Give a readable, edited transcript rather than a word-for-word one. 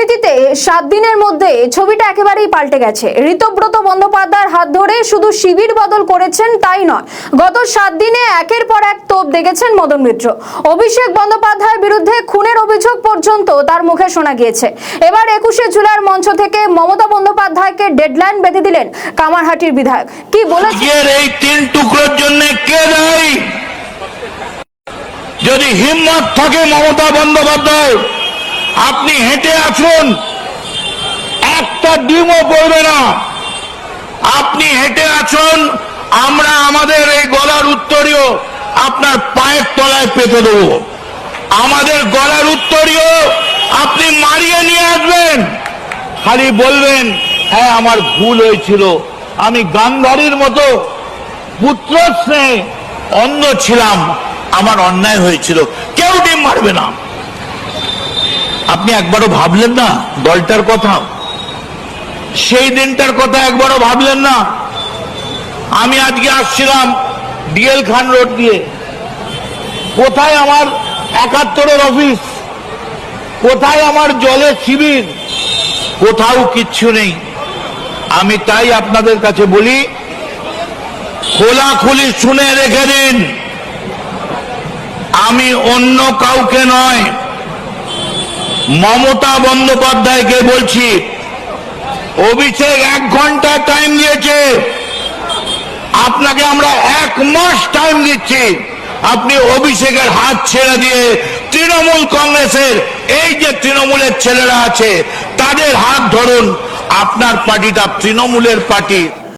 রাজনীতিতে 7 দিনের মধ্যে ছবিটা একেবারেই পাল্টে গেছে। ঋতব্রত বন্দ্যোপাধ্যায়ের হাত ধরে শুধু শিবির বদল করেছেন তাই নয়, গত 7 দিনে একের পর এক তোপ দেখেছেন মদন মিত্র। অভিষেক বন্দ্যোপাধ্যায়ের বিরুদ্ধে খুনের অভিযোগ পর্যন্ত তার মুখে শোনা গিয়েছে। এবার 21শে জুলাইয়ের মঞ্চ থেকে মমতা বন্দ্যোপাধ্যায়কে ডেডলাইন বেঁধে দিলেন কামারহাটির বিধায়ক। কি বলেছেন? এই 3 টুকরোর জন্য কে দায়ী? যদি হিম্মত থাকে মমতা বন্দ্যোপাধ্যায়, আপনি হেঁটে আসুন, একটা ডিমও পড়বে না। আপনি হেঁটে আসুন, আমরা আমাদের এই গলার উত্তরীয় আপনার পায়ের তলায় পেতে দেব। আমাদের গলার উত্তরীয় আপনি মারিয়ে নিয়ে আসবেন, খালি বলবেন হ্যাঁ আমার ভুল হয়েছিল, আমি গান্ধারীর মতো পুত্র স্নেহে অন্ধ ছিলাম, আমার অন্যায় হয়েছিল। কেউ ডিম মারবে না। আপনি একবারও ভাবলেন না দলটার কথা? সেই দিনটার কথা একবারও ভাবলেন না? আমি আজকে আসছিলাম ডিএল খান রোড দিয়ে, কোথায় আমার 71-এর অফিস, কোথায় আমার জলের শিবির? কোথাও কিচ্ছু নেই। আমি তাই আপনাদের কাছে বলি, খোলাখুলি শুনে রেখে দিন, আমি অন্য কাউকে নয়, মমতা বন্দ্যোপাধ্যায়কে বলছি। অভিষেক 1 ঘন্টা টাইম দিয়েছে, আপনাকে আমরা 1 মাস টাইম দিচ্ছি। আপনি অভিষেকের হাত ছেড়ে দিয়ে তৃণমূল কংগ্রেসের এই যে তৃণমূলের ছেলেরা আছে তাদের হাত ধরুন। আপনার পার্টিটা তৃণমূলের পার্টি।